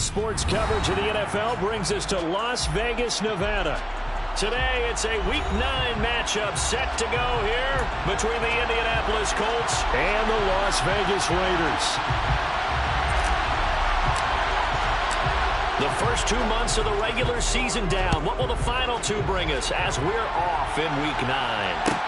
sports coverage of the NFL brings us to Las Vegas, Nevada. Today, it's a Week 9 matchup set to go here between the Indianapolis Colts and the Las Vegas Raiders. The first 2 months of the regular season down. What will the final 2 bring us as we're off in Week 9?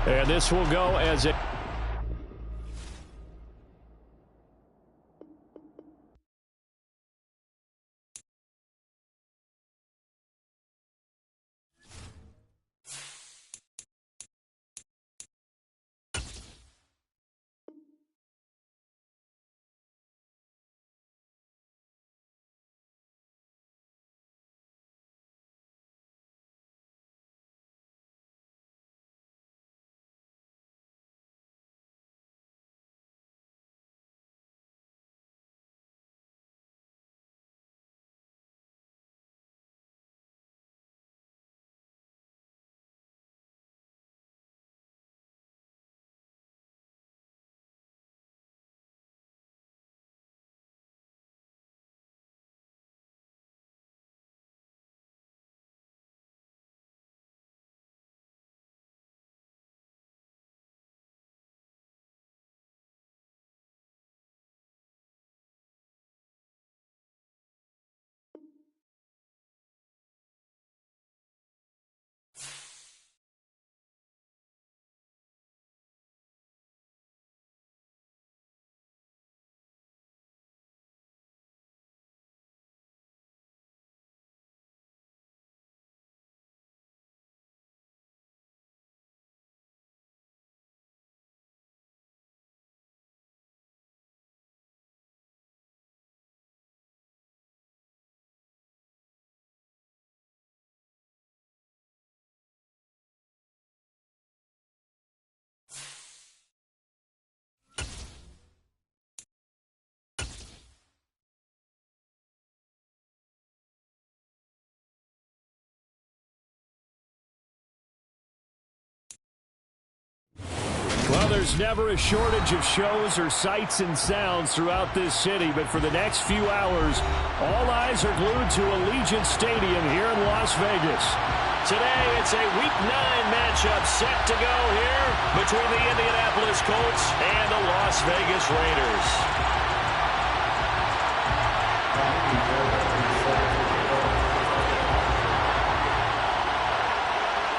And this will go as a... Well, there's never a shortage of shows or sights and sounds throughout this city, but for the next few hours, all eyes are glued to Allegiant Stadium here in Las Vegas. Today, it's a Week 9 matchup set to go here between the Indianapolis Colts and the Las Vegas Raiders.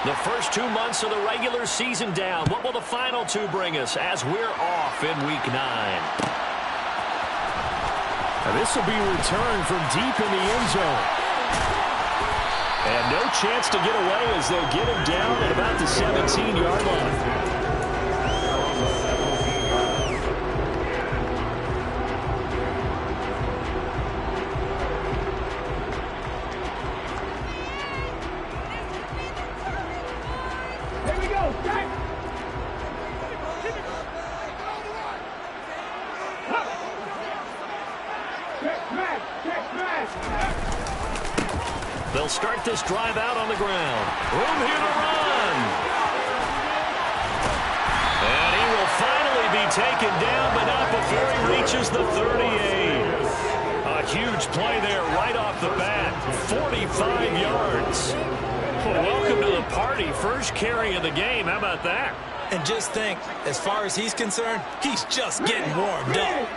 The first 2 months of the regular season down. What will the final 2 bring us as we're off in Week 9? Now this will be returned from deep in the end zone. And no chance to get away as they'll get him down at about the 17-yard line. They'll start this drive out on the ground. Room here to run. And he will finally be taken down, but not before he reaches the 38. A huge play there right off the bat. 45 yards. Well, welcome to the party. First carry of the game. How about that? And just think, as far as he's concerned, he's just getting warmed up.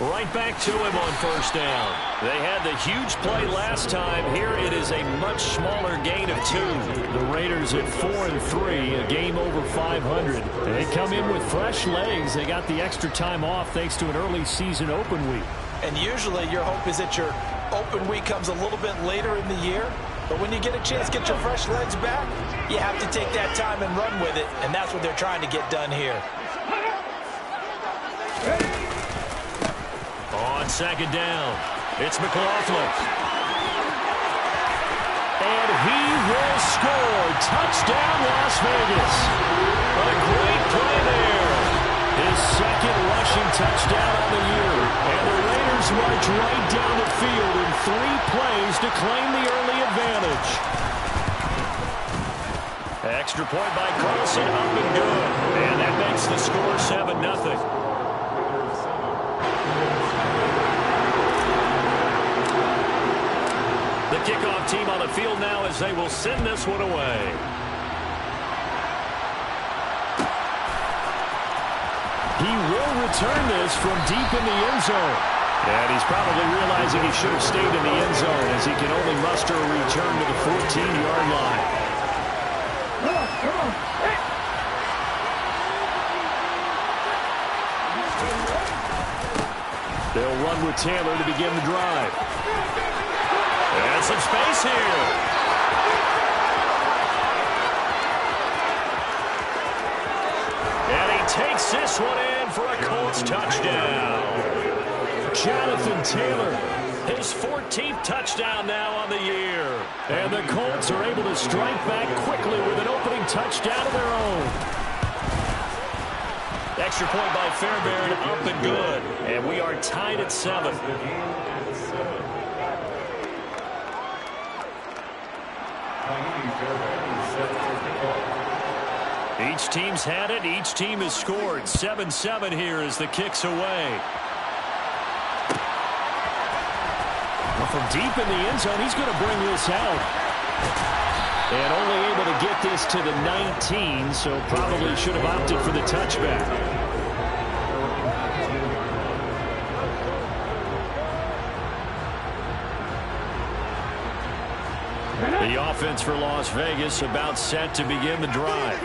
Right back to him on first down. They had the huge play last time. Here it is a much smaller gain of 2. The Raiders at 4-3, a game over 500. They come in with fresh legs. They got the extra time off thanks to an early season open week. And usually your hope is that your open week comes a little bit later in the year. But when you get a chance to get your fresh legs back, you have to take that time and run with it. And that's what they're trying to get done here. On second down, it's McLaughlin. And he will score. Touchdown, Las Vegas. A great play there. His second second rushing touchdown on the year. And the Raiders march right down the field in 3 plays to claim the early advantage. Extra point by Carlson, up and good. And that makes the score 7-0. The kickoff team on the field now as they will send this one away. He will return this from deep in the end zone. And he's probably realizing he should have stayed in the end zone as he can only muster a return to the 14-yard line. They'll run with Taylor to begin the drive. And some space here. And he takes this one in for a Colts touchdown. Jonathan Taylor, his 14th touchdown now on the year. And the Colts are able to strike back quickly with an opening touchdown of their own. Extra point by Fairbairn, up and good. And we are tied at 7. Each team's had it. Each team has scored. 7-7 here as the kick's away. Well, from deep in the end zone, he's going to bring this out. And only able to get this to the 19, so probably should have opted for the touchback. The offense for Las Vegas about set to begin the drive.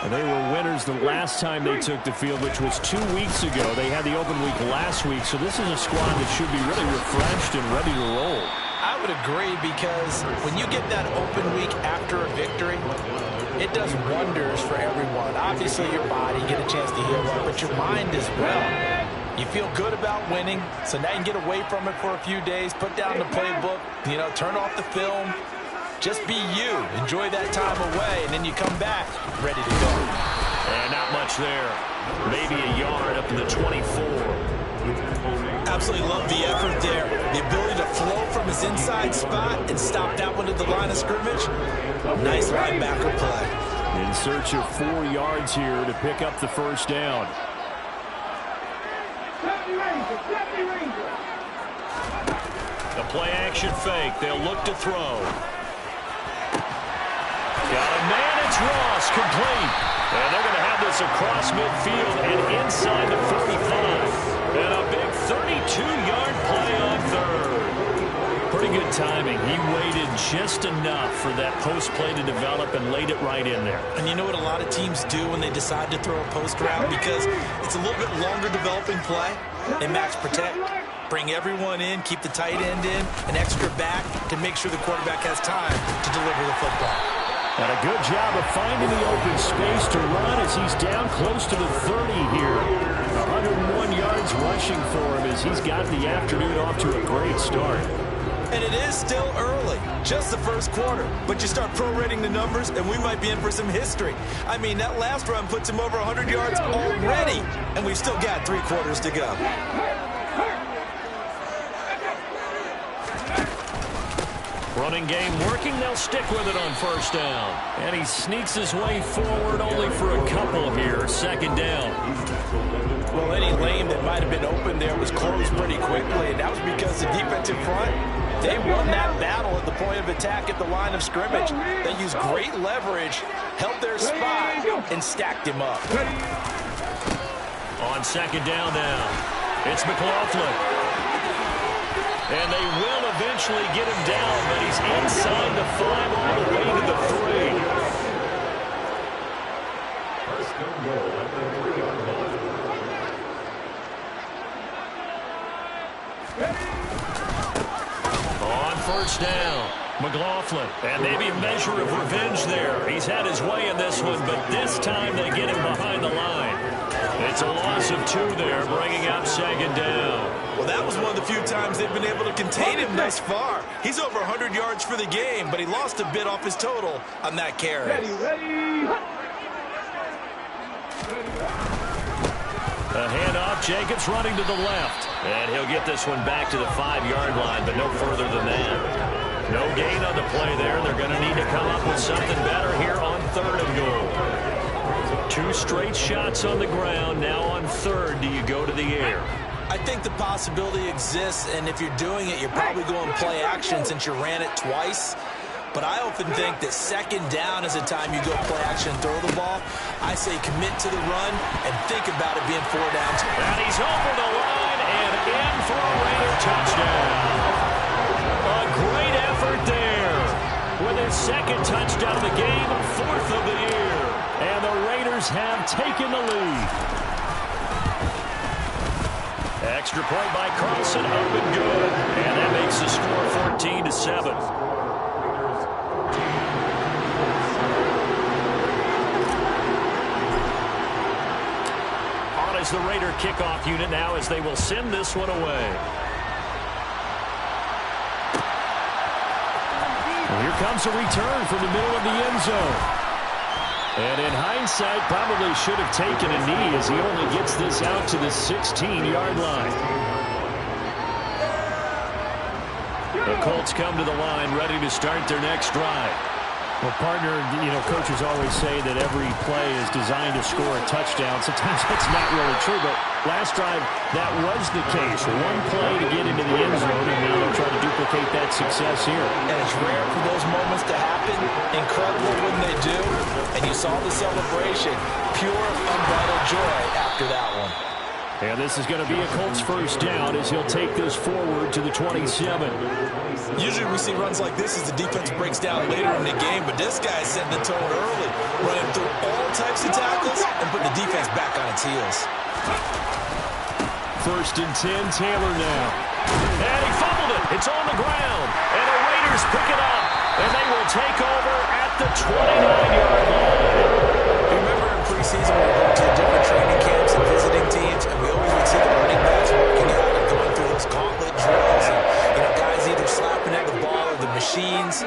And they were winners the last time they took the field, which was 2 weeks ago. They had the open week last week, so this is a squad that should be really refreshed and ready to roll. I would agree, because when you get that open week after a victory, it does wonders for everyone. Obviously, your body, get a chance to heal up, but your mind as well. You feel good about winning, so now you can get away from it for a few days, put down the playbook, turn off the film. Just be you. Enjoy that time away, and then you come back ready to go. And not much there. Maybe a yard up to the 24. Absolutely love the effort there. The ability to flow from his inside spot and stop that one at the line of scrimmage. Nice linebacker play. In search of 4 yards here to pick up the first down. The play action fake. They'll look to throw. Got a man, it's Ross, complete. And they're going to have this across midfield and inside the 45. And a big 32-yard play on third. Pretty good timing. He waited just enough for that post play to develop and laid it right in there. And you know what a lot of teams do when they decide to throw a post route? Because it's a little bit longer developing play. They max protect. Bring everyone in, keep the tight end in, an extra back to make sure the quarterback has time to deliver the football. And a good job of finding the open space to run as he's down close to the 30 here. 101 yards rushing for him as he's got the afternoon off to a great start. And it is still early, just the first quarter. But you start prorating the numbers, and we might be in for some history. I mean, that last run puts him over 100 yards already, and we've still got 3 quarters to go. Running game working, they'll stick with it on first down. And he sneaks his way forward only for a couple here. Second down. Well, any lane that might have been open there was closed pretty quickly, and that was because the defensive front, they won that battle at the point of attack at the line of scrimmage. They used great leverage, held their spot, and stacked him up. On second down now, it's McLaughlin. And they will eventually get him down, but he's inside the 5 all the way to the 3. On first down, McLaughlin. And maybe a measure of revenge there. He's had his way in this one, but this time they get him behind the line. It's a loss of 2 there, bringing up second down. Well, that was one of the few times they've been able to contain him thus far. He's over 100 yards for the game, but he lost a bit off his total on that carry. A handoff, Jacobs running to the left. And he'll get this one back to the 5-yard line, but no further than that. No gain on the play there. They're going to need to come up with something better here on 3rd and goal. 2 straight shots on the ground. Now on 3rd, do you go to the air? I think the possibility exists, and if you're doing it, you're probably going play action since you ran it twice. But I often think that 2nd down is the time you go play action and throw the ball. I say commit to the run and think about it being 4 downs. And he's over the line and in for a Raider touchdown. A great effort there. With his 2nd touchdown of the game, 4th of the year. And the Raiders have taken the lead. Extra point by Carlson, up and good. And that makes the score 14-7. On is the Raider kickoff unit now as they will send this one away. Well, here comes a return from the middle of the end zone. And in hindsight, probably should have taken a knee as he only gets this out to the 16-yard line. The Colts come to the line ready to start their next drive. Well, partner, coaches always say that every play is designed to score a touchdown. Sometimes that's not really true, but last drive, that was the case. One play to get into the end zone, and now they'll try to duplicate that success here. And it's rare for those moments to happen. Incredible when they do. And you saw the celebration. Pure, unbridled joy after that one. And this is going to be a Colts 1st down as he'll take this forward to the 27. Usually we see runs like this as the defense breaks down later in the game, but this guy is setting the tone early, running through all types of tackles and putting the defense back on its heels. 1st and 10, Taylor now. And he fumbled it. It's on the ground. And the Raiders pick it up. And they will take over at the 29-yard line. Remember in preseason we were going to the different training camps and visiting teams, and we always would see the running backs working out and going through those gauntlet drills. And, guys either slapping at the ball or the machines.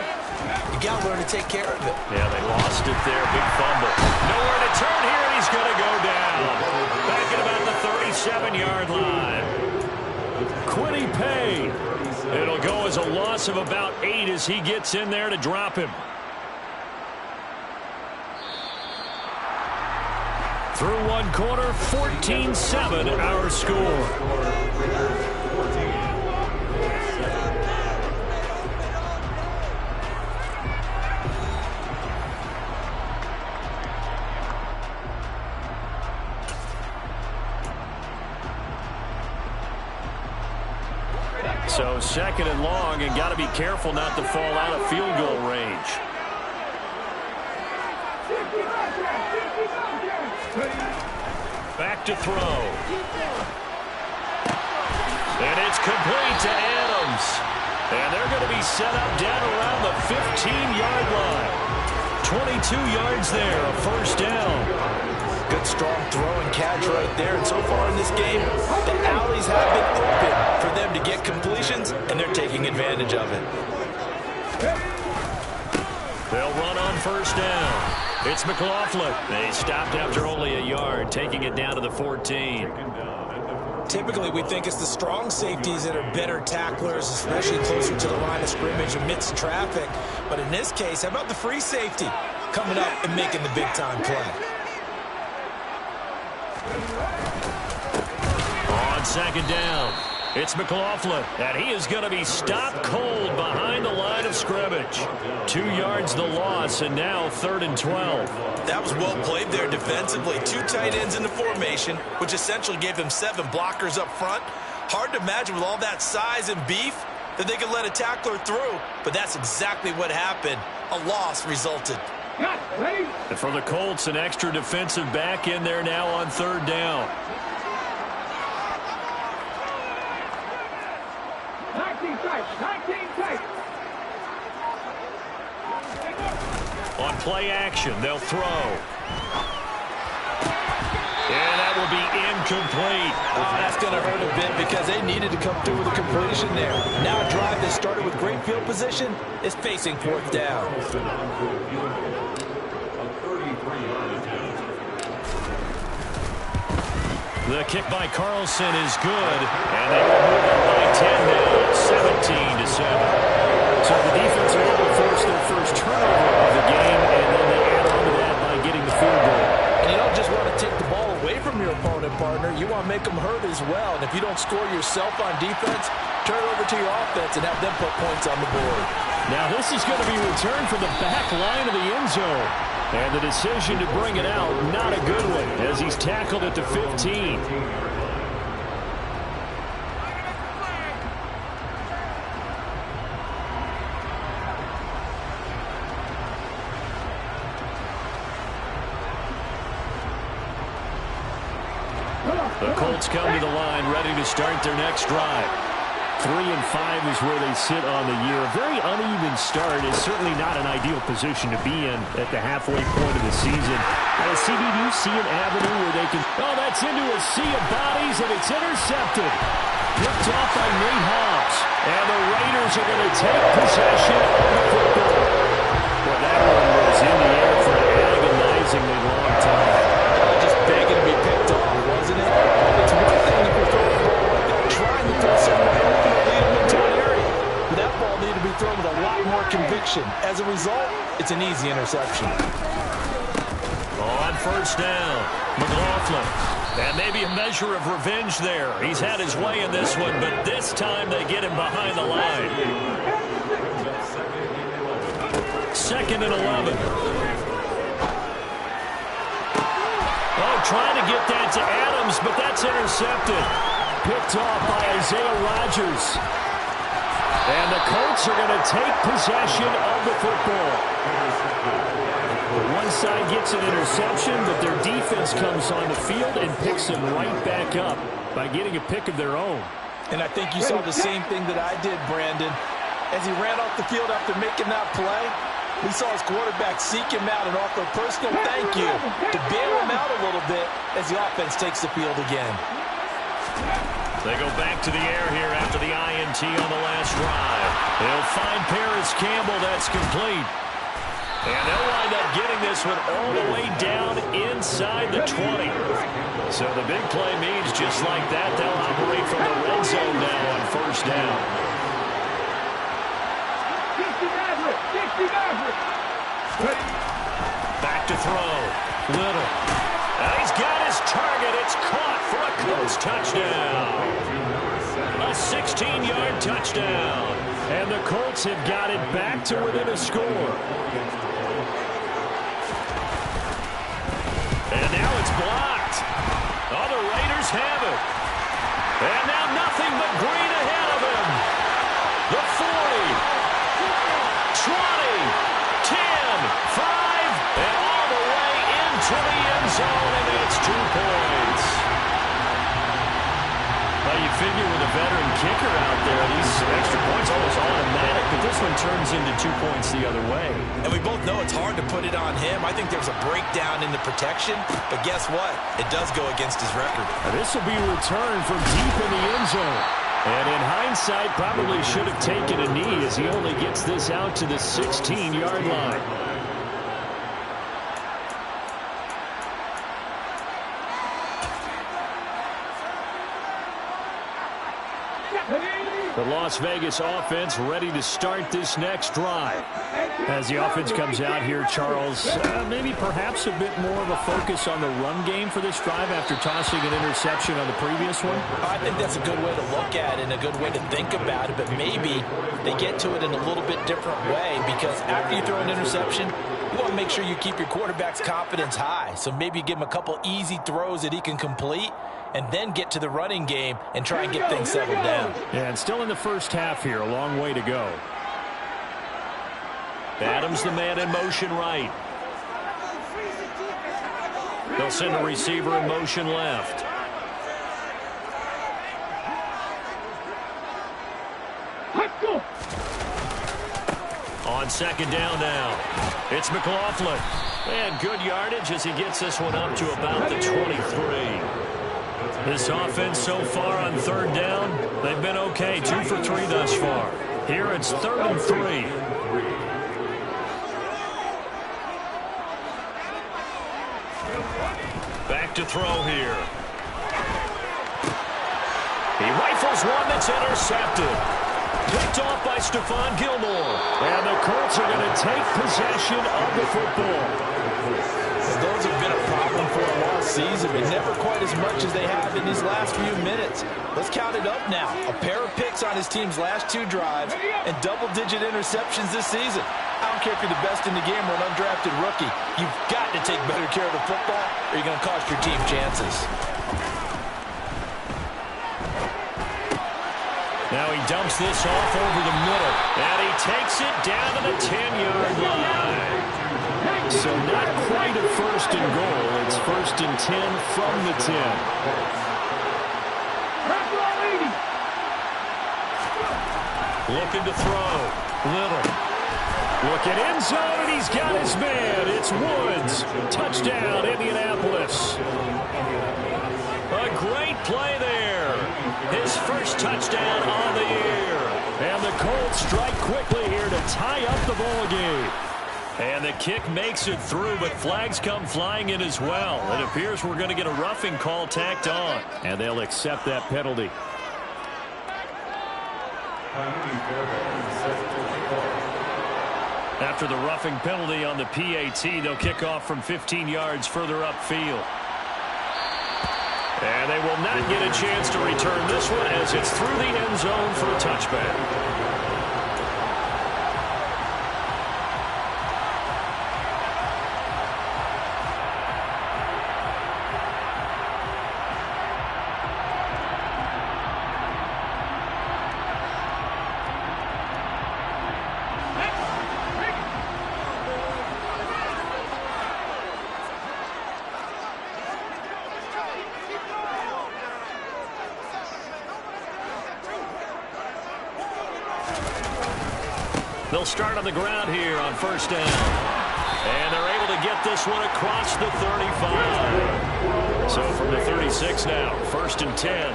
You got to learn to take care of it. Yeah, they lost it there. Big fumble. Nowhere to turn here, and he's going to go down. Back at about the 37-yard line. Quiddy Pay. It'll go as a loss of about 8 as he gets in there to drop him. Through one quarter, 14-7 our score. So 2nd and long, and got to be careful not to fall out of field goal range. Back to throw. And it's complete to Adams. And they're going to be set up down around the 15-yard line. 22 yards there, a 1st down. Good, strong throw and catch right there. And so far in this game, the alleys have been open for them to get completions, and they're taking advantage of it. They'll run on 1st down. It's McLaughlin. They stopped after only a yard, taking it down to the 14. Typically, we think it's the strong safeties that are better tacklers, especially closer to the line of scrimmage amidst traffic. But in this case, how about the free safety coming up and making the big-time play? On 2nd down, it's McLaughlin, and he is going to be stopped cold behind the line of scrimmage. 2 yards the loss, and now 3rd and 12. That was well played there defensively. 2 tight ends in the formation, which essentially gave them 7 blockers up front. Hard to imagine with all that size and beef that they could let a tackler through, but that's exactly what happened. A loss resulted. And for the Colts, an extra defensive back in there now on 3rd down. On play action, they'll throw. And that will be incomplete. Oh, that's going to hurt a bit because they needed to come through with a completion there. Now a drive that started with great field position is facing 4th down. The kick by Carlson is good, and they will move on by 10 now, 17-7. So the defense are able to force their first turnover of the game, and then they add on to that by getting the field goal. And you don't just want to take the ball away from your opponent, partner. You want to make them hurt as well. And if you don't score yourself on defense, turn it over to your offense and have them put points on the board. Now this is going to be returned from the back line of the end zone. And the decision to bring it out, not a good one, as he's tackled at the 15. The Colts come to the line, ready to start their next drive. 3-5 is where they sit on the year. A very uneven start is certainly not an ideal position to be in at the halfway point of the season. CD, do you see an avenue where they can... Oh, that's into a sea of bodies, and it's intercepted. Picked off by Nate Hobbs. And the Raiders are going to take possession of the football. Well, that one was in the air for an agonizingly long time. Just begging to be picked off, wasn't it? It's one thing if you're throwing the ball like that, trying to throw somewhere, lead them into an area. But that ball needed to be thrown with a lot more conviction. As a result, it's an easy interception. On first down, McLaughlin. And maybe a measure of revenge there. He's had his way in this one, but this time they get him behind the line. 2nd and 11. Oh, trying to get that to Adams, but that's intercepted. Picked off by Isaiah Rodgers. And the Colts are going to take possession of the football. One side gets an interception, but their defense comes on the field and picks them right back up by getting a pick of their own. And I think you saw the same thing that I did, Brandon. As he ran off the field after making that play, we saw his quarterback seek him out and offer a personal thank you to bail him out a little bit as the offense takes the field again. They go back to the air here after the INT on the last drive. They'll find Paris Campbell. That's complete. And they'll wind up getting this one all the way down inside the 20. So the big play means just like that, they'll operate from the red zone now on first down. Back to throw. Little. And he's got his target. It's caught for a Colts touchdown. A 16-yard touchdown. And the Colts have got it back to within a score. And now it's blocked. Oh, the Raiders have it. And now nothing but green ahead of him. The 40, 20, 10, 5, and all the way into the end zone, and it's 2 points. Well, you figure with a veteran kicker out there, these extra points almost automatic, but this one turns into 2 points the other way. And we both know it's hard to put it on him. I think there's a breakdown in the protection, but guess what? It does go against his record. This will be returned from deep in the end zone. And in hindsight, probably should have taken a knee as he only gets this out to the 16-yard line. The Las Vegas offense ready to start this next drive. As the offense comes out here, Charles, maybe perhaps a bit more of a focus on the run game for this drive after tossing an interception on the previous one? I think that's a good way to look at it and a good way to think about it, but maybe they get to it in a little bit different way because after you throw an interception, you want to make sure you keep your quarterback's confidence high. So maybe you give him a couple easy throws that he can complete and then get to the running game and try and get things settled down. Yeah, and still in the first half here, a long way to go. Adams the man in motion right. They'll send a receiver in motion left. On second down now, it's McLaughlin. And good yardage as he gets this one up to about the 23. This offense so far on third down, they've been okay. 2 for 3 thus far. Here it's 3rd and 3. Back to throw here. He rifles one that's intercepted. Picked off by Stephon Gilmore. And the Colts are going to take possession of the football. Well, those have been a problem for them all season, but never quite as much as they have in these last few minutes. Let's count it up now. A pair of picks on his team's last 2 drives and double-digit interceptions this season. I don't care if you're the best in the game or an undrafted rookie. You've got to take better care of the football or you're going to cost your team chances. Now he dumps this off over the middle. And he takes it down to the 10-yard line. So not quite a first and goal. It's 1st and 10 from the 10. Looking to throw. Little. Looking end zone, and he's got his man. It's Woods. Touchdown, Indianapolis. A great play there. His first touchdown on the year. And the Colts strike quickly here to tie up the ball game. And the kick makes it through, but flags come flying in as well. It appears we're going to get a roughing call tacked on. And they'll accept that penalty. After the roughing penalty on the PAT, they'll kick off from 15 yards further upfield. And they will not get a chance to return this one as it's through the end zone for a touchback. They'll start on the ground here on first down. And they're able to get this one across the 35. So from the 36 now, 1st and 10.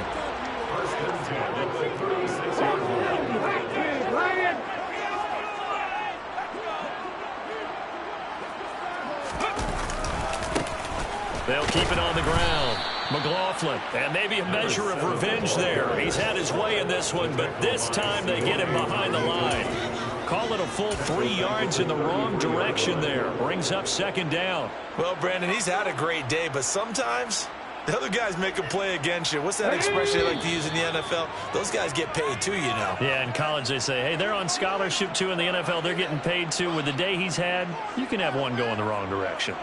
They'll keep it on the ground. McLaughlin, and maybe a measure of revenge there. He's had his way in this one, but this time they get him behind the line. Call it a full 3 yards in the wrong direction there. Brings up 2nd down. Well, Brandon, he's had a great day, but sometimes the other guys make a play against you. What's that expression they like to use in the NFL? Those guys get paid too, you know. Yeah, in college they say, hey, they're on scholarship too. In the NFL, they're getting paid too. With the day he's had, you can have one go in the wrong direction.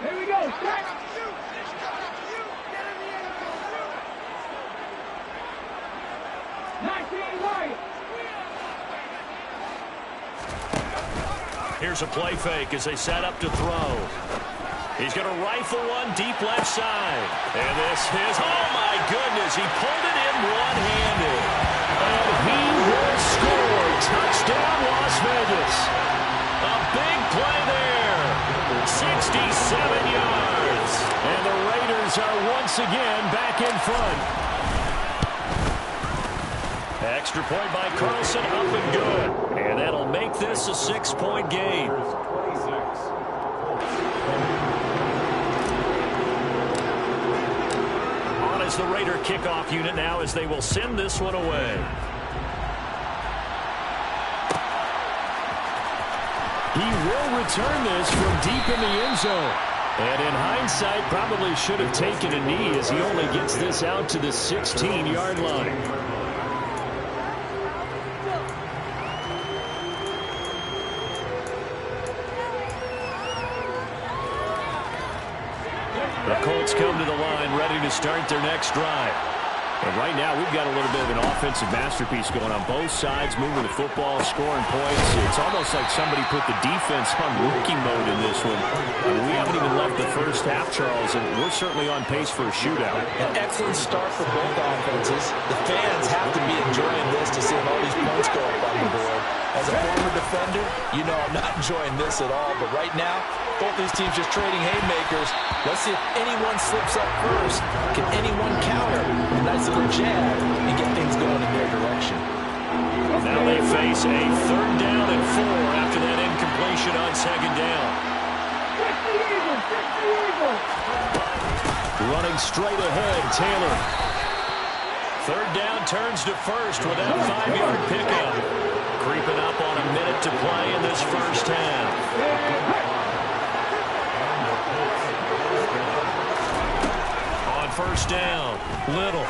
Here we go. Here's a play fake as they set up to throw. He's going to rifle one deep left side. And this is, oh my goodness, he pulled it in one-handed. And he will score. Touchdown, Las Vegas. A big play there. 67 yards. And the Raiders are once again back in front. Extra point by Carlson, up and good. And that'll make this a 6-point game. On is the Raider kickoff unit now as they will send this one away. He will return this from deep in the end zone. And in hindsight, probably should have taken a knee as he only gets this out to the 16-yard line. The Colts come to the line ready to start their next drive. And right now, we've got a little bit of an offensive masterpiece going on both sides, moving the football, scoring points. It's almost like somebody put the defense on rookie mode in this one. I mean, we haven't even left the first half, Charles, and we're certainly on pace for a shootout. An excellent start for both offenses. The fans have to be enjoying this to see all these points go up on the board. As a former defender, you know I'm not enjoying this at all. But right now, both these teams just trading haymakers. Let's see if anyone slips up first. Can anyone counter a nice little jab and get things going in their direction? Now they face a 3rd down and 4 after that incompletion on 2nd down. Running straight ahead, Taylor. 3rd down turns to 1st with that 5-yard pickup. Creeping up on a minute to play in this first half. On 1st down, Little.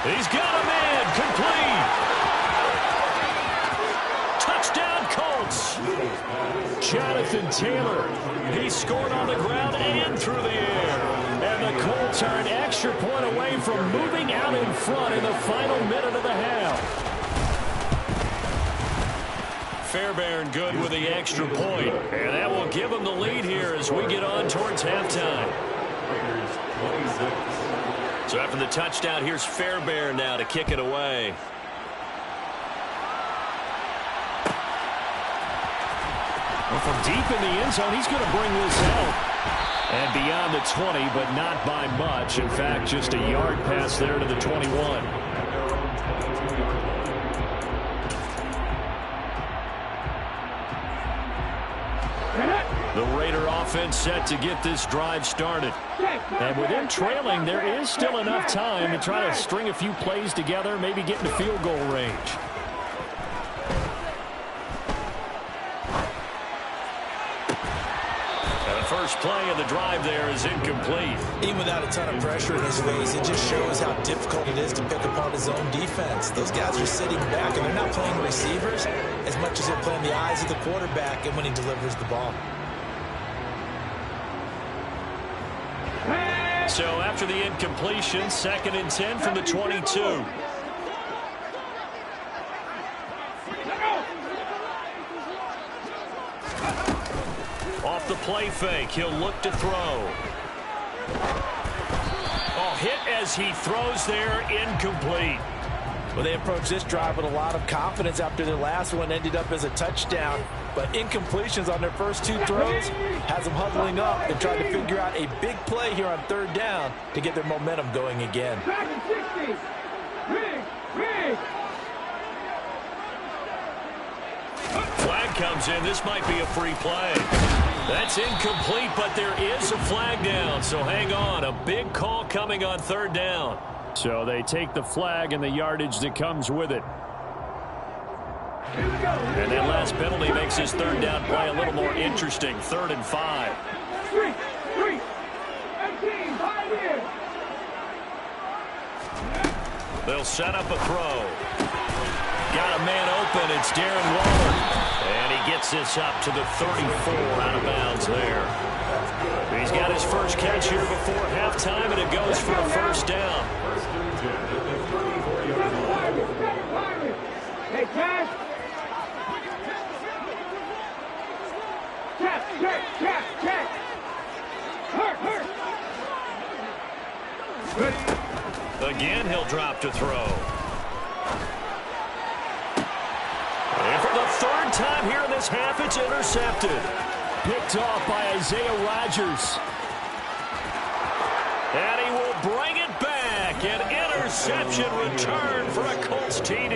He's got a man, complete. Touchdown, Colts. Jonathan Taylor. He scored on the ground and through the air. And the Colts are an extra point away from moving out in front in the final minute of the half. Fairbairn good with the extra point. And that will give them the lead here as we get on towards halftime. So after the touchdown, here's Fairbairn now to kick it away. Well, from deep in the end zone, he's going to bring this out. And beyond the 20, but not by much. In fact, just a yard pass there to the 21. The Raider offense set to get this drive started. And with them trailing, there is still enough time to try to string a few plays together, maybe get into field goal range. And the first play of the drive there is incomplete. Even without a ton of pressure in his face, it just shows how difficult it is to pick apart his own defense. Those guys are sitting back, and they're not playing receivers as much as they're playing the eyes of the quarterback and when he delivers the ball. So after the incompletion, 2nd and 10 from the 22. Off the play fake, he'll look to throw. Oh, hit as he throws there, incomplete. Well, they approached this drive with a lot of confidence after their last one ended up as a touchdown. But incompletions on their first 2 throws has them huddling up and trying to figure out a big play here on 3rd down to get their momentum going again. Flag comes in. This might be a free play. That's incomplete, but there is a flag down. So hang on. A big call coming on 3rd down. So they take the flag and the yardage that comes with it. And that last penalty makes his 3rd down play a little more interesting. 3rd and 5. They'll set up a throw. Got a man open. It's Darren Waller. And he gets this up to the 34 out of bounds there. He's got his first catch here before halftime, and it goes for a 1st down. Hey, Cash. Check. Hurt. Again, he'll drop to throw. And for the 3rd time here in this half, it's intercepted. Picked off by Isaiah Rodgers. And he will bring it back. An interception return for a Colts TD.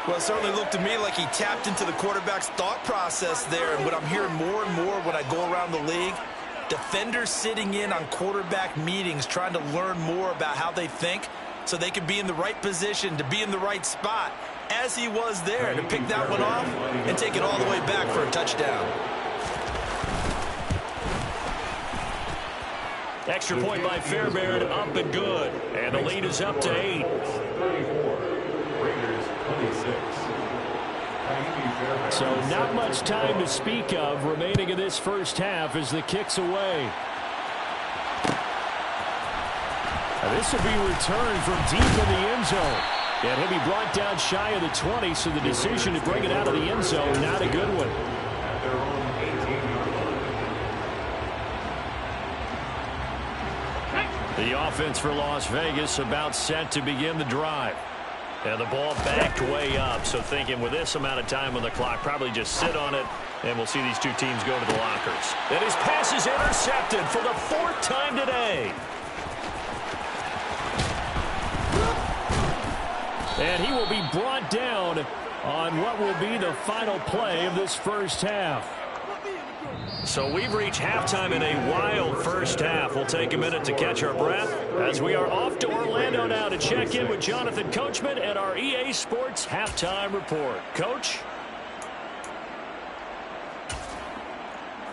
Well, it certainly looked to me like he tapped into the quarterback's thought process there. And what I'm hearing more and more when I go around the league, defenders sitting in on quarterback meetings trying to learn more about how they think so they can be in the right position to be in the right spot, as he was there, to pick that one off and take it all the way back for a touchdown. Extra point by Fairbairn, up and good. And the lead is up to 8. So not much time to speak of remaining in this first half as the kick's away. Now this will be returned from deep in the end zone. And he'll be brought down shy of the 20, so the decision to bring it out of the end zone, not a good one. The offense for Las Vegas about set to begin the drive. And the ball backed way up, so thinking with this amount of time on the clock, probably just sit on it, and we'll see these two teams go to the lockers. And his pass is intercepted for the 4th time today. And he will be brought down on what will be the final play of this first half. So we've reached halftime in a wild first half. We'll take a minute to catch our breath as we are off to Orlando now to check in with Jonathan Coachman at our EA Sports Halftime Report. Coach?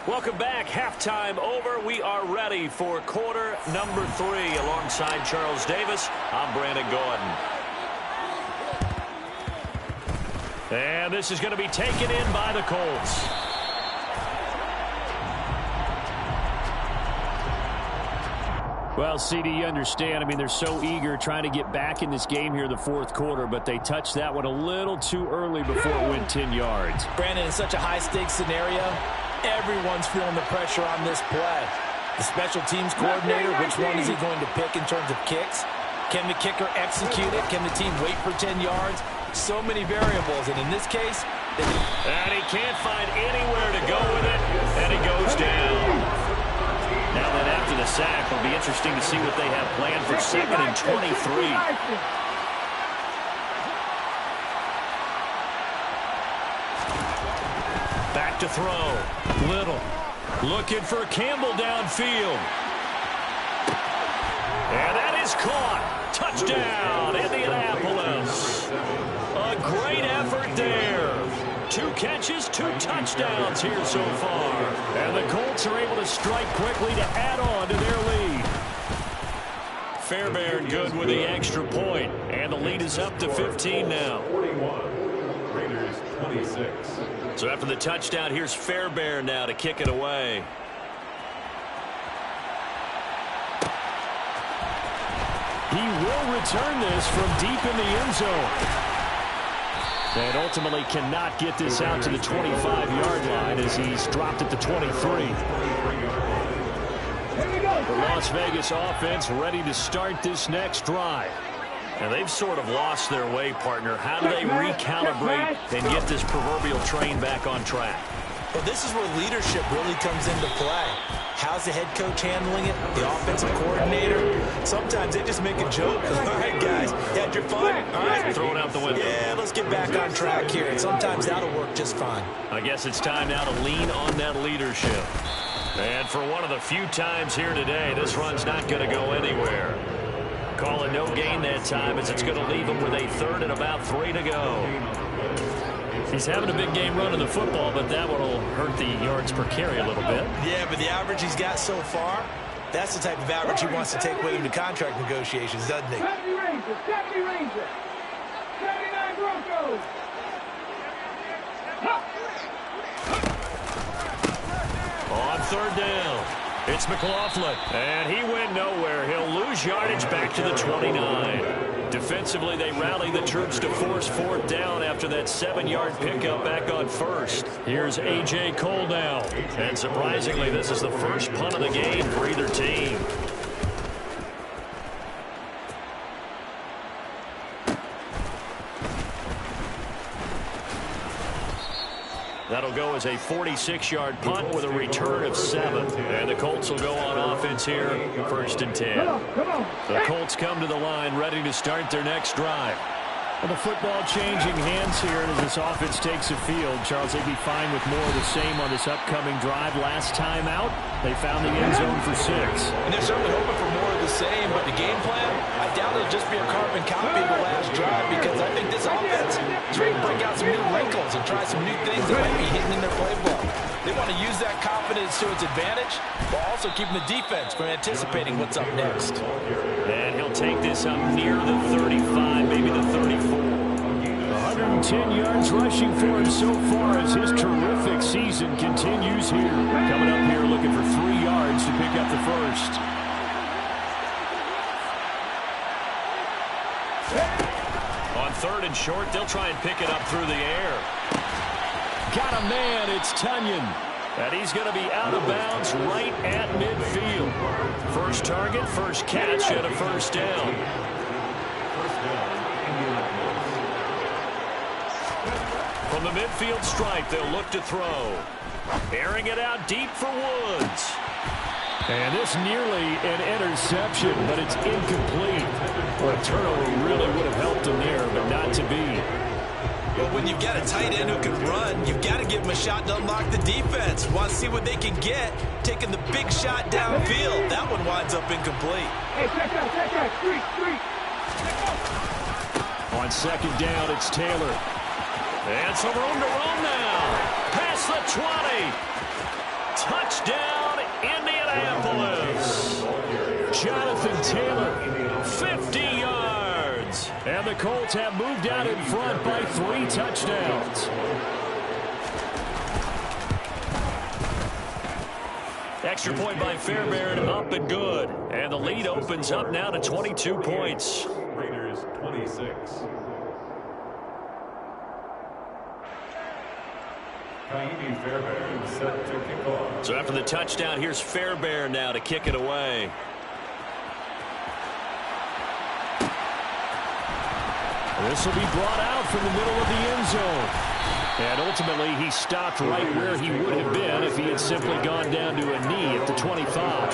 Welcome back. Halftime over. We are ready for quarter number 3. Alongside Charles Davis, I'm Brandon Gordon. And this is going to be taken in by the Colts. Well, CD, you understand. I mean, they're so eager trying to get back in this game here in the fourth quarter, but they touched that one a little too early before it went 10 yards. Brandon, in such a high-stakes scenario, everyone's feeling the pressure on this play. The special teams coordinator, which one is he going to pick in terms of kicks? Can the kicker execute it? Can the team wait for 10 yards? So many variables, and in this case... And he can't find anywhere to go with it, and he goes down. Now then, after the sack, it'll be interesting to see what they have planned for 2nd and 23. Back to throw. Little. Looking for Campbell downfield. And that is caught. Touchdown, Indianapolis. A great effort there. 2 catches, 2 touchdowns here so far. And the Colts are able to strike quickly to add on to their lead. Fairbairn good with the extra point. And the lead is up to 15 now. 41, Raiders 26. So after the touchdown, here's Fairbairn now to kick it away. He will return this from deep in the end zone. And ultimately cannot get this out to the 25-yard line as he's dropped at the 23. The Las Vegas offense ready to start this next drive. And they've sort of lost their way, partner. How do they recalibrate and get this proverbial train back on track? Well, this is where leadership really comes into play. How's the head coach handling it? The offensive coordinator? Sometimes they just make a joke. All right, guys, you had your fun? All right. Throw it out the window. Yeah, let's get back on track here. And sometimes that'll work just fine. I guess it's time now to lean on that leadership. And for one of the few times here today, this run's not going to go anywhere. Call it no gain that time as it's going to leave him with a 3rd and about 3 to go. He's having a big game running the football, but that one will hurt the yards per carry a little bit. Yeah, but the average he's got so far, that's the type of average he wants to take with him to contract negotiations, doesn't he? 70 Rangers, 70 Rangers, 79 Broncos. On 3rd down, it's McLaughlin. And he went nowhere. He'll lose yardage back to the 29. Defensively, they rally the troops to force 4th down after that 7-yard pickup back on 1st. Here's A.J. Cole now. And surprisingly, this is the first punt of the game for either team. That'll go as a 46-yard punt with a return of 7. And the Colts will go on offense here, 1st and 10. The Colts come to the line ready to start their next drive. Well, the football changing hands here as this offense takes the field. Charles, they'd be fine with more of the same on this upcoming drive. Last time out, they found the end zone for 6. And they're certainly hoping for more of the same, but the game plan, I doubt it'll just be a carbon copy of the last drive because I think this offense is ready to break out some new wrinkles and try some new things that might be hidden in their playbook. They want to use that confidence to its advantage while also keeping the defense from anticipating what's up next. And he'll take this up near the 35, maybe the 34. 110 yards rushing for him so far as his terrific season continues here. Coming up here looking for 3 yards to pick up the first. On 3rd and short, they'll try and pick it up through the air. Got a man, it's Tunyon. And he's going to be out of bounds right at midfield. First target, first catch, and a 1st down. From the midfield stripe, they'll look to throw. Airing it out deep for Woods. And this nearly an interception, but it's incomplete. Well, a turnover really would have helped him there, but not to be. Well, when you've got a tight end who can run, you've got to give him a shot to unlock the defense. Want to see what they can get, taking the big shot downfield. That one winds up incomplete. Hey, check out, street. On second down, it's Taylor. And some room to run now. Past the 20. Touchdown, Indianapolis. Jonathan Taylor, 50 yards. And the Colts have moved out in front by 3 touchdowns. Extra point by Fairbairn, up and good. And the lead opens up now to 22 points. Raiders 26. Kaimi Fairbairn set to kick off. So after the touchdown, here's Fairbairn now to kick it away. This will be brought out from the middle of the end zone. And ultimately, he stopped right where he would have been if he had simply gone down to a knee at the 25.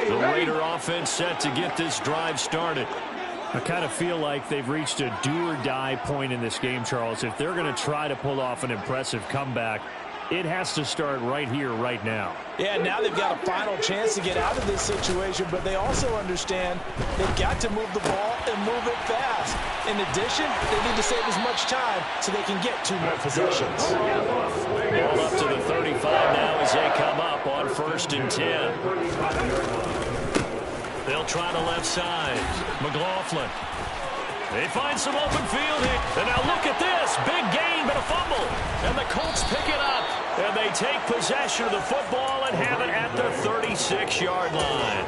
The Raider offense set to get this drive started. I kind of feel like they've reached a do-or-die point in this game, Charles. If they're going to try to pull off an impressive comeback, it has to start right here, right now. Yeah, now they've got a final chance to get out of this situation, but they also understand they've got to move the ball and move it fast. In addition, they need to save as much time so they can get 2 more possessions. Ball up to the 35 now as they come up on 1st and 10. They'll try the left side. McLaughlin. They find some open field here. And now look at this. Big gain, but a fumble. And the Colts pick it up. And they take possession of the football and have it at the 36-yard line.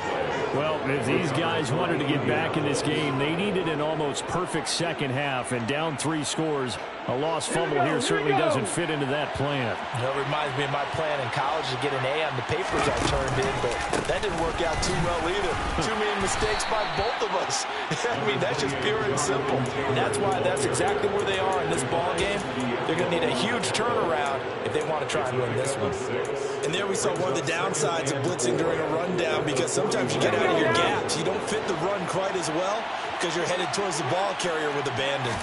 Well, if these guys wanted to get back in this game, they needed an almost perfect second half. And down 3 scores, a lost fumble here certainly doesn't fit into that plan. It reminds me of my plan in college to get an A on the papers I turned in, but that didn't work out too well either. Too many mistakes by both of us. I mean, that's just pure and simple. And that's why that's exactly where they are in this ball game. They're going to need a huge turnaround if they want to try and win this one. And there we saw one of the downsides of blitzing during a rundown, because sometimes you get out of your gaps. You don't fit the run quite as well because you're headed towards the ball carrier with abandon.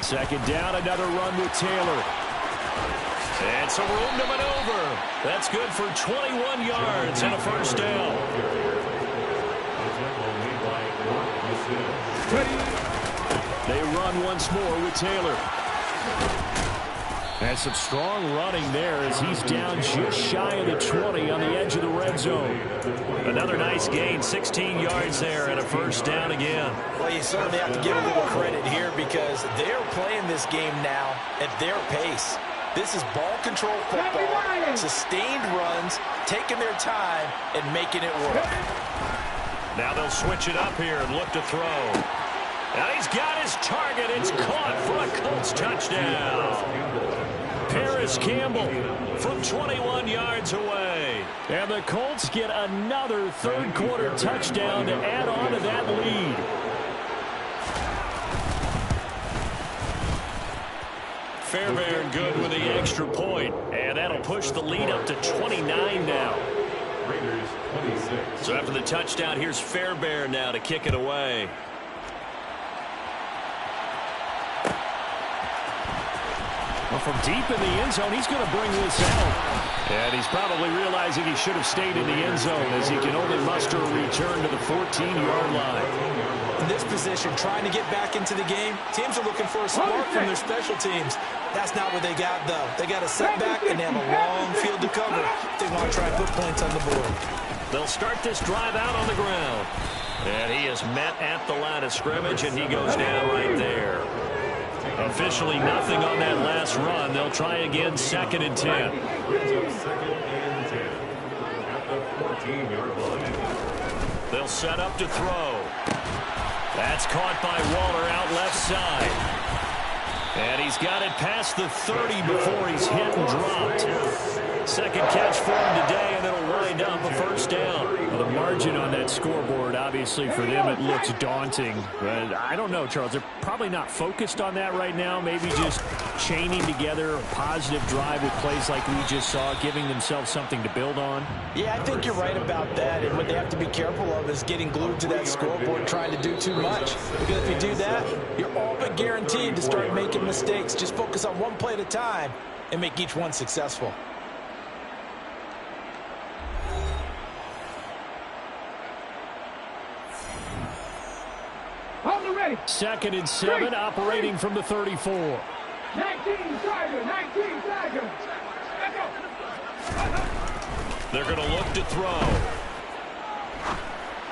Second down, another run with Taylor. And some room to maneuver. That's good for 21 yards and a first down. They run once more with Taylor. And some strong running there as he's down just shy of the 20 on the edge of the red zone. Another nice gain, 16 yards there and a first down again. Well, you certainly have to give a little credit here because they're playing this game now at their pace. This is ball control football, sustained runs, taking their time and making it work. Now they'll switch it up here and look to throw. And he's got his target. It's caught for a Colts touchdown. Paris Campbell from 21 yards away. And the Colts get another third-quarter touchdown to add on to that lead. Fairbairn good with the extra point. And that'll push the lead up to 29 now. Raiders 26. So after the touchdown, here's Fairbairn now to kick it away. Well, from deep in the end zone, he's going to bring this out. And he's probably realizing he should have stayed in the end zone as he can only muster a return to the 14-yard line. In this position, trying to get back into the game, teams are looking for a spark from their special teams. That's not what they got, though. They got a setback, and they have a long field to cover if they want to try and put points on the board. They'll start this drive out on the ground. And he is met at the line of scrimmage, and he goes down right there. Officially nothing on that last run. They'll try again, 2nd and 10. Second and 10. At the 14-yard line. They'll set up to throw. That's caught by Waller out left side. And he's got it past the 30 before he's hit and dropped. Second catch for him today, and it'll wind up a first down. Well, the margin on that scoreboard, obviously, for them, it looks daunting. But I don't know, Charles. They're probably not focused on that right now. Maybe just chaining together a positive drive with plays like we just saw, giving themselves something to build on. Yeah, I think you're right about that. And what they have to be careful of is getting glued to that scoreboard, trying to do too much. Because if you do that, you're all but guaranteed to start making mistakes. Just focus on one play at a time and make each one successful. Second and 7, operating from the 34. 19 seconds. 19 seconds. Let's go. They're going to look to throw.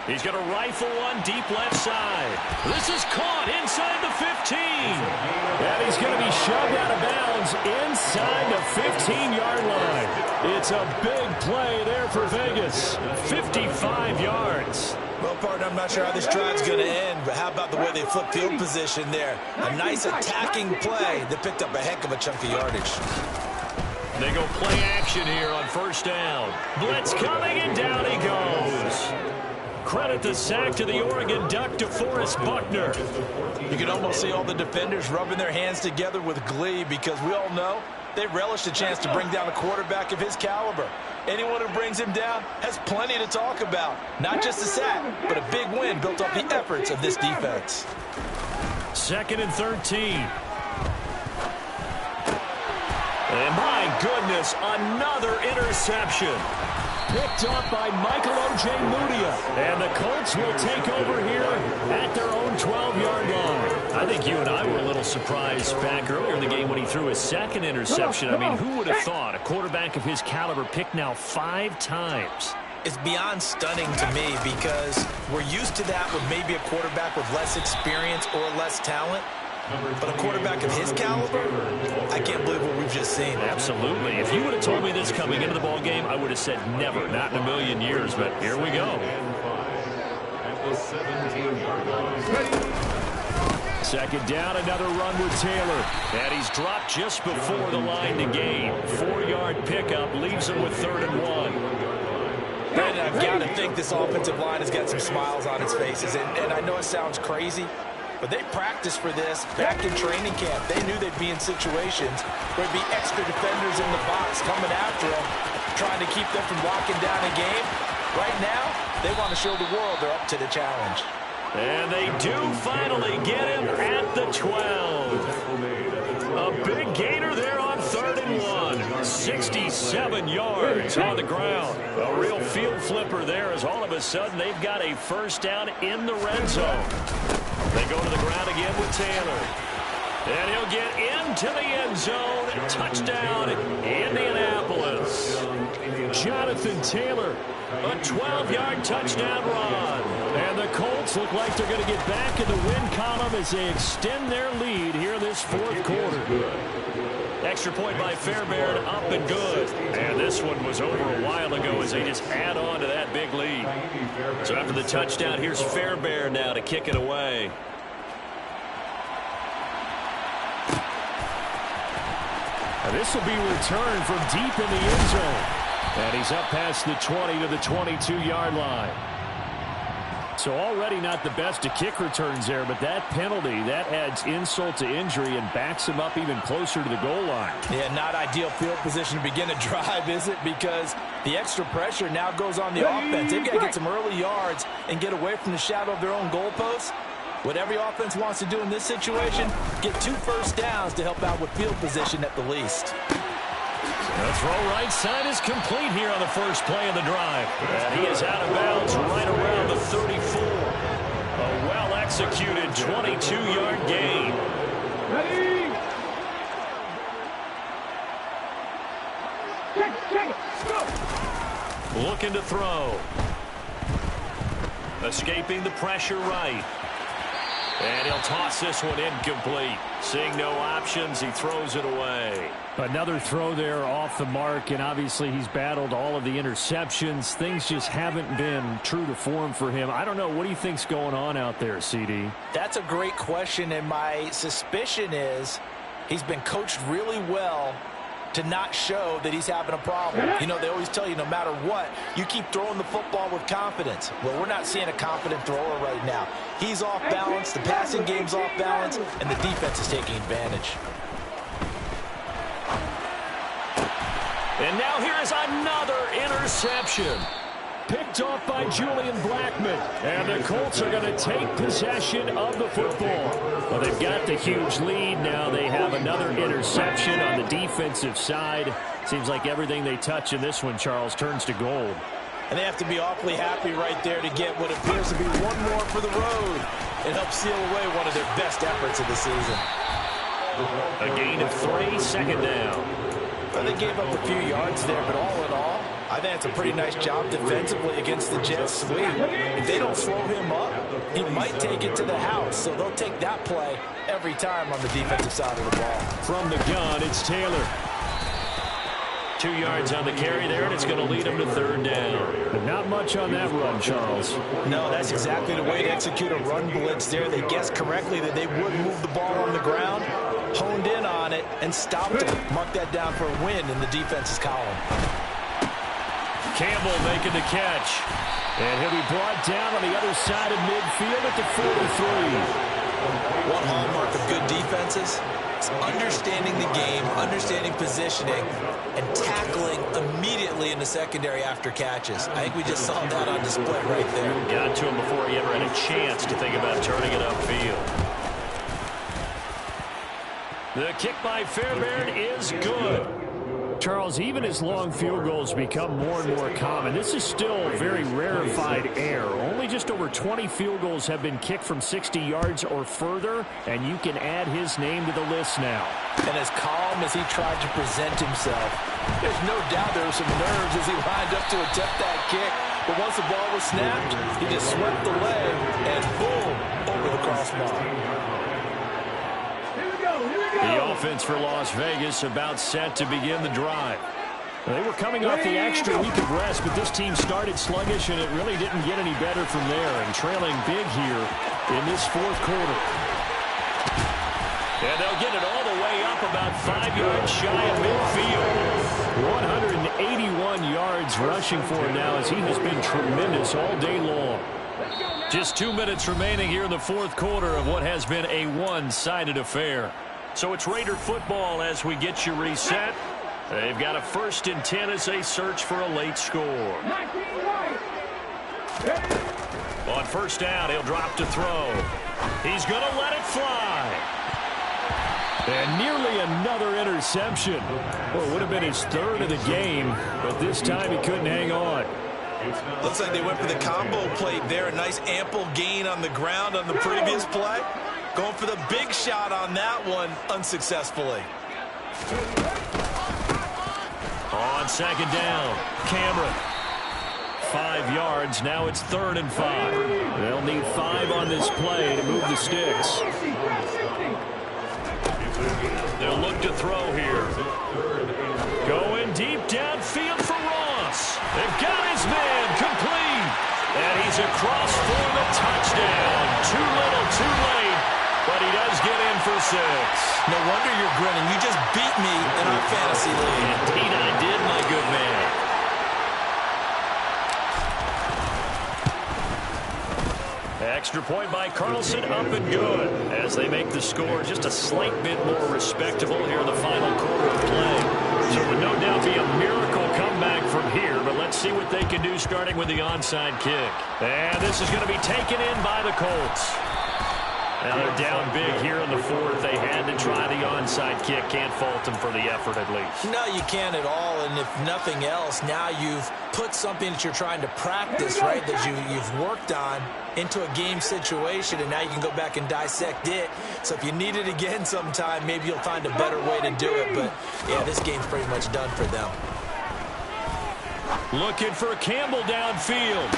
He's going to rifle one deep left side. This is caught inside the 15. And he's going to be shoved out of bounds inside the 15-yard line. It's a big play there for Vegas. 55 yards. Well, partner, I'm not sure how this drive's going to end, but how about the way they flip field position there? A nice attacking play that picked up a heck of a chunk of yardage. They go play action here on first down. Blitz coming, and down he goes. Credit the sack to the Oregon Duck, DeForest Buckner. You can almost see all the defenders rubbing their hands together with glee because we all know they relish the chance to bring down a quarterback of his caliber. Anyone who brings him down has plenty to talk about. Not just a sack, but a big win built off the efforts of this defense. Second and 13. And my goodness, another interception. Picked up by Michael O.J. Mudia. And the Colts will take over here at their own 12-yard line. I think you and I were a little surprised back earlier in the game when he threw his second interception. I mean, who would have thought a quarterback of his caliber picked now 5 times? It's beyond stunning to me because we're used to that with maybe a quarterback with less experience or less talent. But a quarterback of his caliber, I can't believe what we've just seen. Absolutely. If you would have told me this coming into the ball game, I would have said never, not in a million years. But here we go. Second down, another run with Taylor. And he's dropped just before the line to gain. 4-yard pickup leaves him with 3rd and 1. And I've got to think this offensive line has got some smiles on its faces. And I know it sounds crazy, but they practiced for this back in training camp. They knew they'd be in situations where there'd be extra defenders in the box coming after them, trying to keep them from locking down a game. Right now, they want to show the world they're up to the challenge. And they do finally get him at the 12. A big gainer there on 3rd and 1. 67 yards on the ground. A real field flipper there as all of a sudden they've got a first down in the red zone. They go to the ground again with Taylor. And he'll get into the end zone. Touchdown, Indianapolis. Jonathan Taylor, a 12-yard touchdown run. And the Colts look like they're going to get back in the win column as they extend their lead here this 4th quarter. Extra point by Fairbairn, up and good. And this one was over a while ago as they just add on to that big lead. So after the touchdown, here's Fairbairn now to kick it away. And this will be returned from deep in the end zone. And he's up past the 20 to the 22-yard line. So already not the best of kick returns there, but that penalty, that adds insult to injury and backs him up even closer to the goal line. Yeah, not ideal field position to begin a drive, is it? Because the extra pressure now goes on the offense. They've got to get some early yards and get away from the shadow of their own goalposts. What every offense wants to do in this situation, get 2 first downs to help out with field position at the least. The throw right side is complete here on the first play of the drive. And he is out of bounds right around the 34. A well-executed 22-yard gain. Ready? Check it. Go. Looking to throw. Escaping the pressure right. And he'll toss this one incomplete. Seeing no options, he throws it away. Another throw there off the mark, and obviously he's battled all of the interceptions. Things just haven't been true to form for him. I don't know. What do you think's going on out there, CD? That's a great question, and my suspicion is He's been coached really well to not show that he's having a problem. You know, they always tell you no matter what, you keep throwing the football with confidence. Well, we're not seeing a confident thrower right now. He's off balance, the passing game's off balance, and the defense is taking advantage. And now here is another interception. Picked off by Julian Blackmon. And the Colts are going to take possession of the football. Well, they've got the huge lead. Now they have another interception on the defensive side. Seems like everything they touch in this one, Charles, turns to gold. And they have to be awfully happy right there to get what appears to be one more for the road. It helps seal away one of their best efforts of the season. A gain of 3, second down. Well, they gave up a few yards there, but all in all, I think it's a pretty nice job defensively against the Jets sweep. If they don't slow him up, he might take it to the house. So they'll take that play every time on the defensive side of the ball. From the gun, it's Taylor. 2 yards on the carry there, and it's going to lead him to third down. But not much on that run, Charles. No, that's exactly the way to execute a run blitz there. They guessed correctly that they would move the ball on the ground, honed in on it, and stopped it. Mark that down for a win in the defense's column. Campbell making the catch. And he'll be brought down on the other side of midfield at the 43. One hallmark of good defenses is understanding the game, understanding positioning, and tackling immediately in the secondary after catches. I think we just saw that on display right there. Got to him before he ever had a chance to think about turning it upfield. The kick by Fairbairn is good. Charles, even as long field goals become more and more common, this is still very rarefied air. Only just over 20 field goals have been kicked from 60 yards or further, and you can add his name to the list now. And as calm as he tried to present himself, there's no doubt there were some nerves as he lined up to attempt that kick. But once the ball was snapped, he just swept the leg, and boom, over the crossbar. The offense for Las Vegas about set to begin the drive. They were coming off the extra week of rest, but this team started sluggish, and it really didn't get any better from there, and trailing big here in this fourth quarter. And they'll get it all the way up about 5 yards shy of midfield. 181 yards rushing for him now as he has been tremendous all day long. Just 2 minutes remaining here in the fourth quarter of what has been a one-sided affair. So it's Raider football as we get you reset. They've got a 1st and 10 as they search for a late score. On first down, he'll drop to throw. He's going to let it fly. And nearly another interception. Well, it would have been his third of the game, but this time he couldn't hang on. Looks like they went for the combo play there. A nice ample gain on the ground on the previous play. Going for the big shot on that one unsuccessfully. On second down, Cameron. 5 yards. Now it's 3rd and 5. They'll need 5 on this play to move the sticks. They'll look to throw here. Going deep downfield for Ross. They've got his man complete. And he's across for the touchdown. Too little, too late. But he does get in for 6. No wonder you're grinning. You just beat me in our fantasy league. Indeed I did, my good man. Extra point by Carlson, up and good. As they make the score just a slight bit more respectable here in the final quarter of play. So it would no doubt be a miracle comeback from here, but let's see what they can do starting with the onside kick. And this is going to be taken in by the Colts. Now they're down big here in the fourth. They had to try the onside kick. Can't fault them for the effort at least. No, you can't at all. And if nothing else, now you've put something that you're trying to practice, right, that you've worked on into a game situation, and now you can go back and dissect it. So if you need it again sometime, maybe you'll find a better way to do it. But, yeah, this game's pretty much done for them. Looking for Campbell downfield.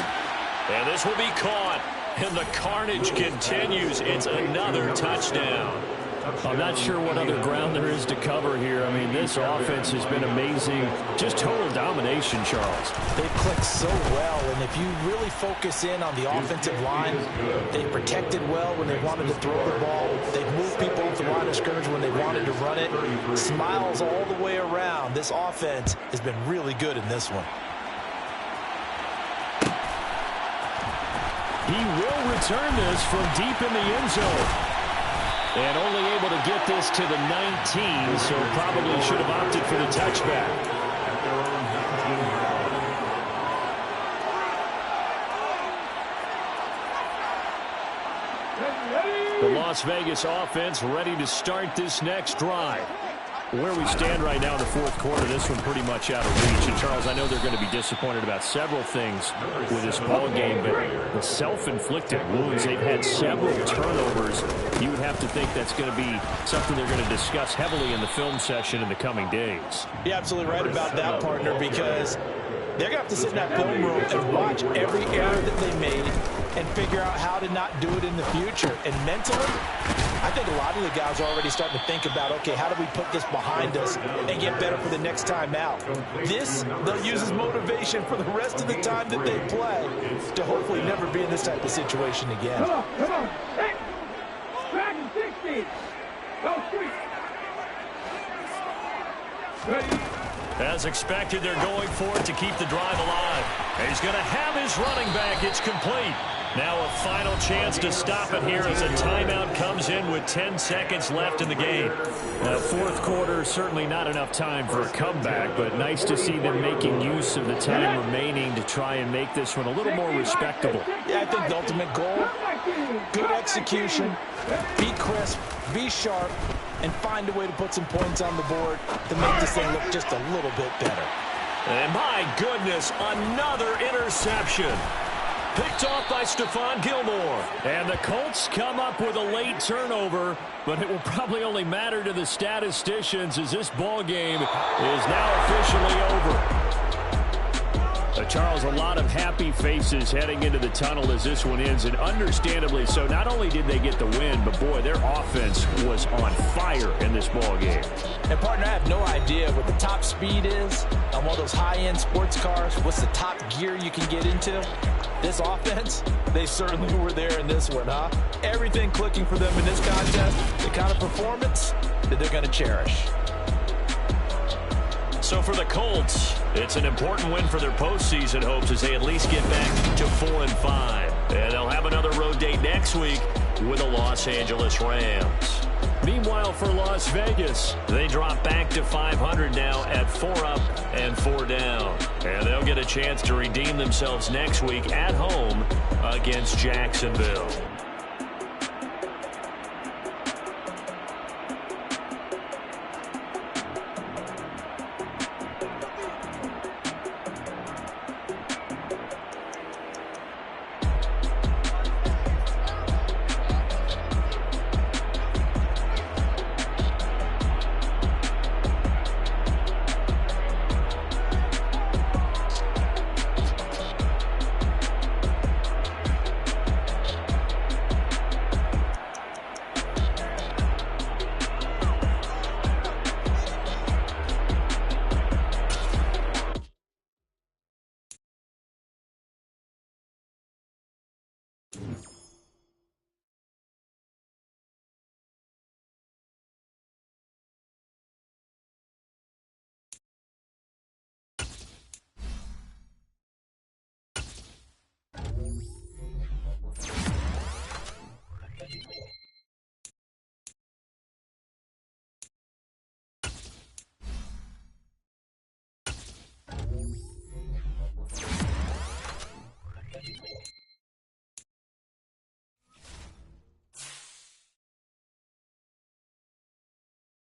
And this will be caught. And the carnage continues. It's another touchdown. I'm not sure what other ground there is to cover here. I mean, this offense has been amazing. Just total domination, Charles. They've clicked so well, and if you really focus in on the offensive line, they've protected well when they wanted to throw the ball. They've moved people off the line of scrimmage when they wanted to run it. Smiles all the way around. This offense has been really good in this one. He will return this from deep in the end zone. And only able to get this to the 19, so probably should have opted for the touchback. The Las Vegas offense ready to start this next drive. Where we stand right now in the fourth quarter, this one pretty much out of reach. And, Charles, I know they're going to be disappointed about several things with this ball game, but the self-inflicted wounds, they've had several turnovers. You would have to think that's going to be something they're going to discuss heavily in the film session in the coming days. You're absolutely right about that, partner, because they're going to have to sit in that film room and watch every error that they made and figure out how to not do it in the future. And mentally, I think a lot of the guys are already starting to think about, okay, how do we put this behind us and get better for the next time out? This, they'll use as motivation for the rest of the time that they play to hopefully never be in this type of situation again. Come on. Hey, Dragon 60. Go sweet. Ready. As expected, they're going for it to keep the drive alive. And he's going to have his running back. It's complete. Now a final chance to stop it here as a timeout comes in with 10 seconds left in the game. Fourth quarter, certainly not enough time for a comeback, but nice to see them making use of the time remaining to try and make this one a little more respectable. Yeah, I think the ultimate goal, good execution, be crisp, be sharp, and find a way to put some points on the board to make this thing look just a little bit better. And my goodness, another interception. Picked off by Stephon Gilmore. And the Colts come up with a late turnover, but it will probably only matter to the statisticians as this ball game is now officially over. Charles, a lot of happy faces heading into the tunnel as this one ends, and understandably so. Not only did they get the win, but boy, their offense was on fire in this ball game. And partner, I have no idea what the top speed is on one of those high-end sports cars. What's the top gear you can get into? This offense, they certainly were there in this one, huh? Everything clicking for them in this contest, the kind of performance that they're going to cherish. So for the Colts, it's an important win for their postseason hopes as they at least get back to 4-5. And they'll have another road date next week with the Los Angeles Rams. Meanwhile, for Las Vegas, they drop back to 500 now at 4 up and 4 down. And they'll get a chance to redeem themselves next week at home against Jacksonville.